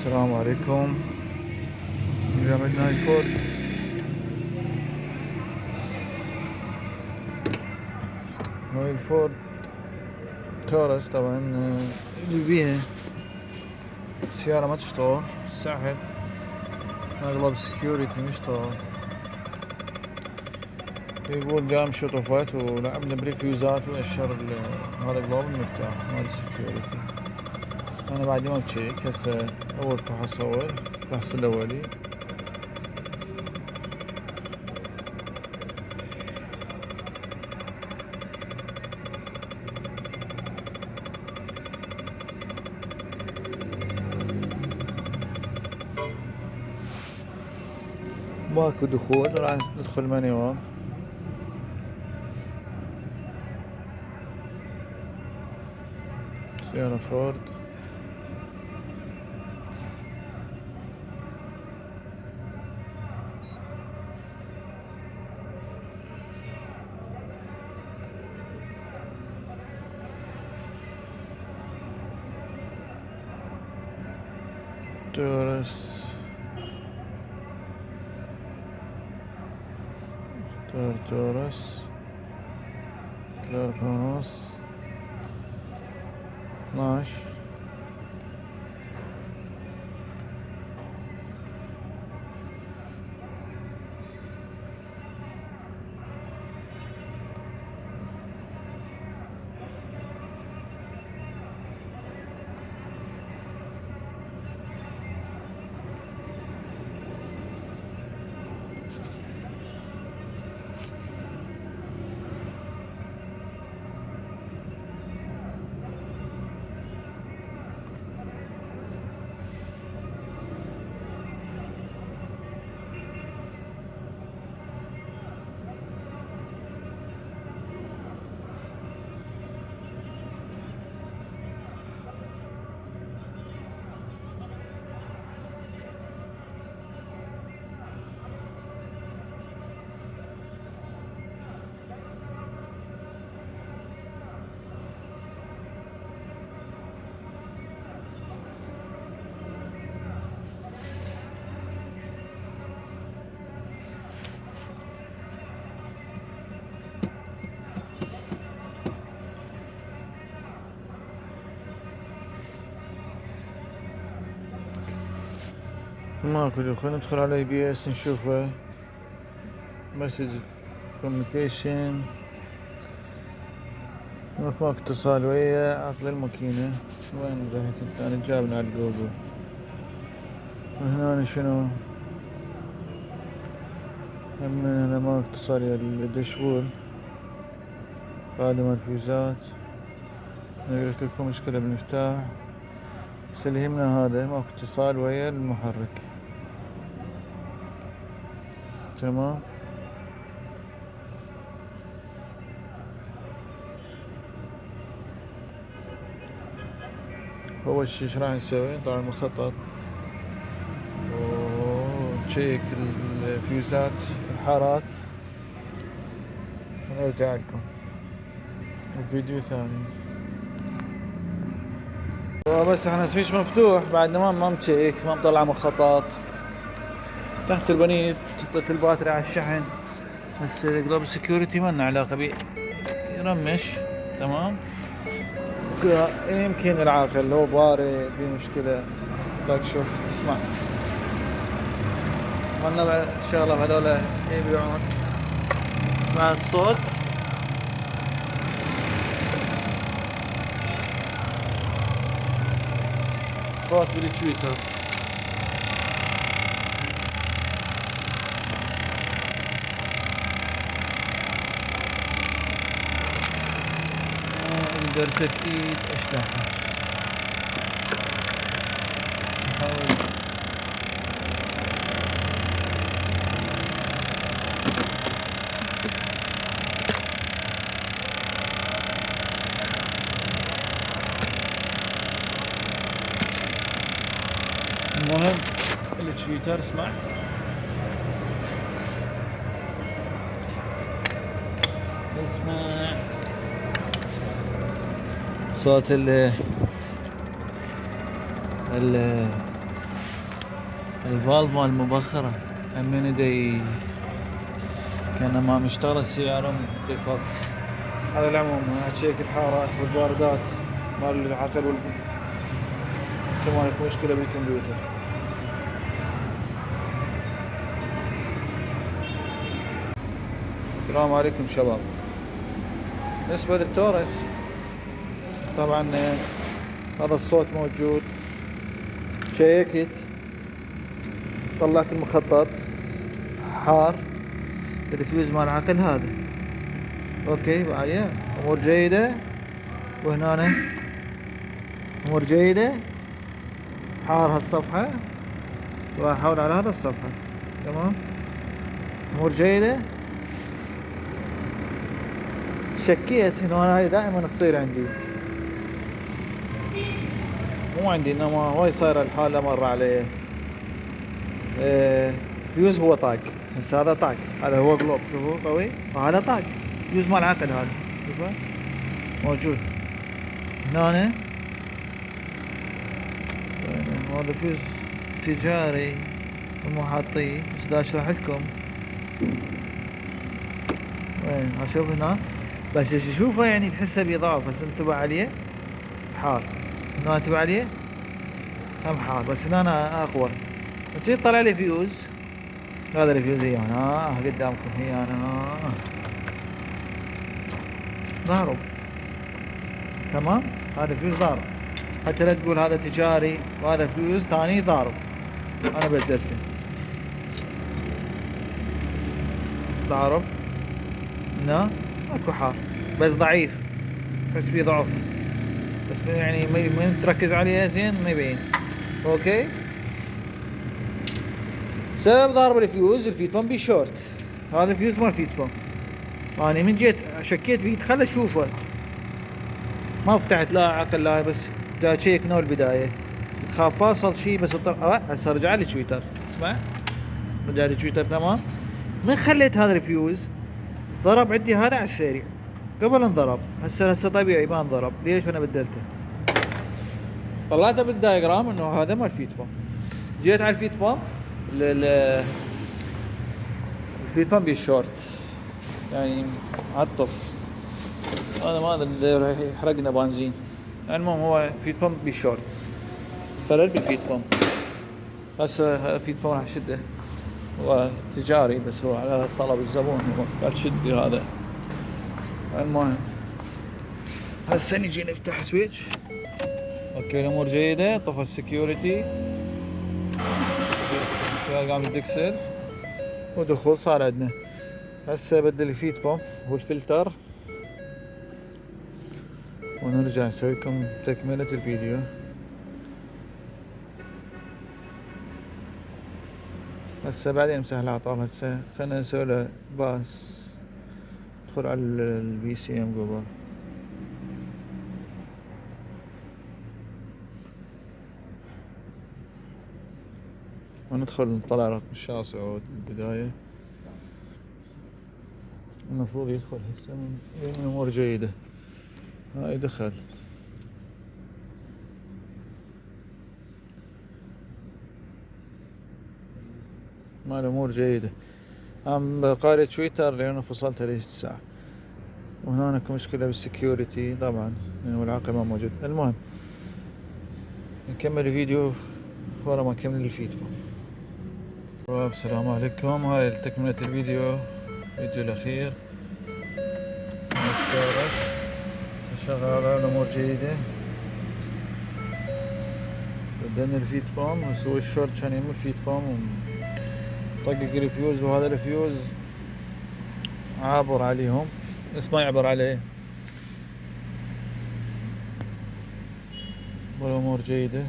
السلام عليكم. جابتنا هاي فورد هاي الفورد تورس طبعا اللي بيها السيارة ما تشتغل، الساحب اغلب سكيورتي مشتغل. يقول جام شطفت ولعبنا بريفيوزات واشر هذا اغلب المفتاح مال السكيورتي. انا بعد ما بشيك هسه اول فحص الفحص الاولي. ماكو دخول، راح ندخل مانيوال. سيارة فورد تورس تورس 3.5 12. ماكو دخول، ندخل على اي بي اس نشوفه. مسج كوميونيكيشن، ماكو اتصال ويا عطل الماكينة. وين رحت الثاني؟ جابنا على الجوجل. وهنا شنو؟ من هنا ماكو اتصال ويا الدشبول. قادم الفيوزات. يقول لكم مشكلة بالمفتاح، بس اللي يهمنا هذا ماكو اتصال ويا المحرك. تمام. أول شي ايش راح نسوي؟ نطلع المخطط وتشيك الفيوزات الحارات ونرجع لكم الفيديو ثاني. بس احنا سويتش مفتوح بعد ما متشيك، ما مطلع مخطط. تحت البنيت حطيت الباتري على الشحن، بس جلوب سكيورتي ما لنا علاقة بيه، يرمش. تمام. يمكن العاقل لو باري في مشكلة. لك شوف اسمع، مالنا شغلة هذول يبيعون. اسمع الصوت، صوت بالتويتر. دركة ايد اشلحها. نحاول المهم التويتر. اسمع صوت ال الفالف مال المبخرة همين كان ما مشتغل السيارة فاكس. على العموم هتشيك الحارات والباردات مال العقل كمان مشكلة بالكمبيوتر. السلام عليكم شباب. بالنسبة للتورس طبعا هذا الصوت موجود، شيكت طلعت المخطط حار الفيوز مال العقل هذا اوكي معايا، امور جيدة. وهنا امور جيدة، حار هالصفحة واحاول على هذا الصفحة تمام، امور جيدة. شكيت انه هاي دائما تصير عندي، مو عندي انما هواي صاير الحالة مرة عليه. فيوز هو طاق، هسه هذا طاق، هذا هو جلوب شوفوا قوي، وهذا طاق فيوز مال العقل هذا شوفه موجود هنا. هذا فيوز تجاري مو حاطيه، بس دا اشرح لكم وين اشوف هنا، بس تشوفه يعني تحسه بيضعف، بس انتبه عليه حار. هنا انتبه عليه هم حار، بس هنا أنا اقوى. وتجي تطلع لي فيوز، هذا الفيوز هي انا قدامكم، هي انا ضارب تمام. هذا فيوز ضارب، حتى لا تقول هذا تجاري وهذا فيوز ثاني ضارب. انا بدلته ضارب هنا اكو حار بس ضعيف، تحس بيه ضعف، بس يعني ما تركز عليه زين ما يبين اوكي. سبب ضارب الفيوز الفيت بامب شورت، هذا فيوز مال فيت بامب. انا من جيت شكيت بيه خل اشوفه، ما فتحت لا عقل لا، بس دا تشيك نو البدايه تخاف فاصل شيء بس هسه رجع لي تويتر، اسمع رجع لي تويتر تمام. من خليت هذا الفيوز ضرب عندي هذا على السريع، قبل انضرب هسه طبيعي ما انضرب. ليش؟ انا بدلته طلعته بالدايجرام انه هذا مال فيت بامب. جيت على الفيت بامب الفيت بامب الشورت يعني عطف، هذا ما ادري راح يحرقنا بنزين. المهم هو فيت بامب بالشورت، خلل بالفيت بامب. هسه فيت بامب راح اشده، هو تجاري بس هو على طلب الزبون، هو قال شد لي هذا. المهم هسه نجي نفتح سويتش اوكي، الامور جيدة. طفى السكيورتي، قام الدكسل ودخول صار عندنا. هسه بدل الفيت بامب والفلتر ونرجع نسوي لكم تكملة الفيديو. هسه بعدين نمسح الاعطال. هسه خلينا نسوي له باس، ندخل على البي سي ام قبل. وندخل نطلع رقم الشاشة البداية، المفروض يدخل هسه من الامور جيدة. هاي دخل ما الامور جيدة. عم قارئ تويتر لانه فصلت ليش ساعة، وهناك مشكلة بالسكيورتي طبعا لانه العاقل ما موجود. المهم نكمل الفيديو ورا ما نكمل الفيديو. السلام عليكم، هاي تكملة الفيديو الأخير. شغالة الأمور جيدة. بدلنا الفيت بام نسوي الشورت كان يم الفيت بام طقق الفيوز، وهذا الفيوز عابر عليهم بس ما يعبر عليه. والأمور جيدة.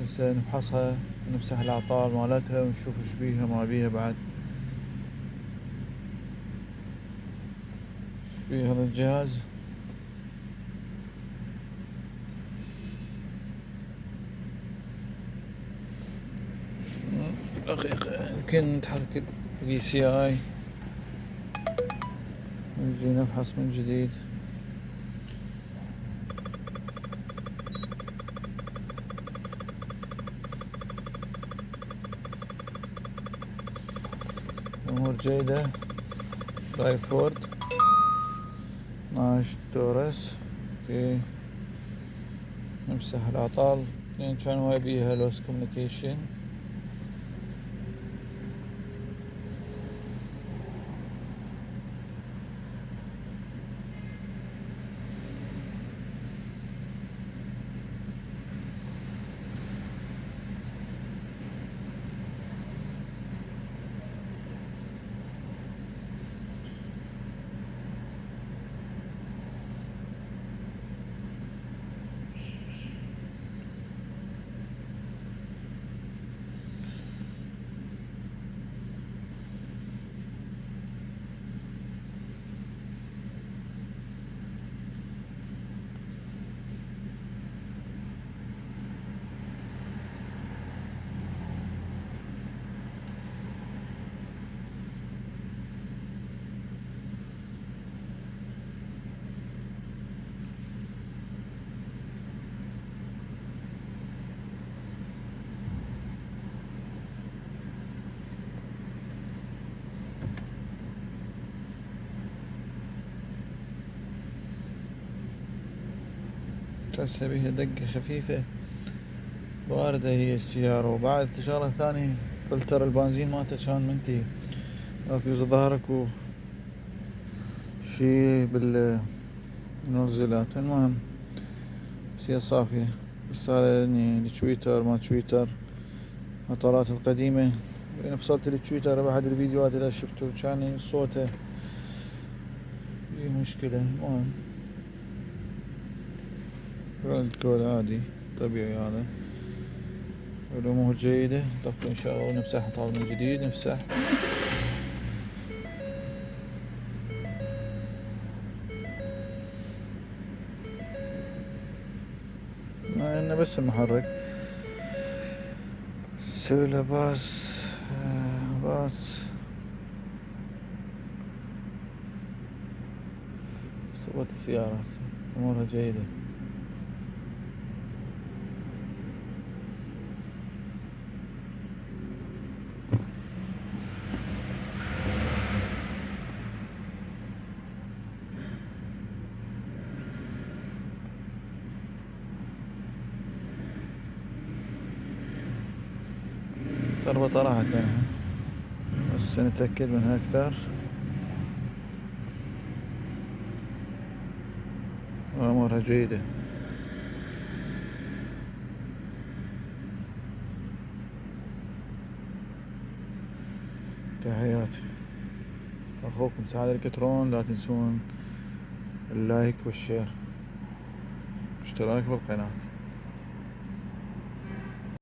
هسه نفحصها، نمسح الأعطال مالتها ونشوف ايش بيها ما بيها بعد، ايش بيه هذا الجهاز. يمكن نتحرك البي سي اي، نجي نفحص من جديد. أمور جيدة. رايفورد 12 تورس. اوكي نمسح الأعطال. اثنين كانوا يبيها لوس كوميونيكيشن. تحسها بيها دقة خفيفة باردة هي السيارة. وبعد شغلة ثانية فلتر البنزين مالته كان منتهي، يجوز ظهرك و شي بالنزلات. المهم بس هي صافية. بس هذا يعني التويتر ما تويتر اطارات القديمة. انا فصلت التويتر بأحد الفيديوهات اذا شفتوا كان صوته في مشكلة. المهم الكود عادي طبيعي هذا. الأمور جيدة. طفي إن شاء الله ونمسح طاولة من جديد. نمسح إنه بس المحرك. سوي له باص صوت السيارة هسه أمورها جيدة. الربطة راحت منها بس نتأكد منها أكثر. أمورها جيدة. تحياتي أخوكم سعد الكترون. لا تنسون اللايك والشير، اشتراك بالقناة.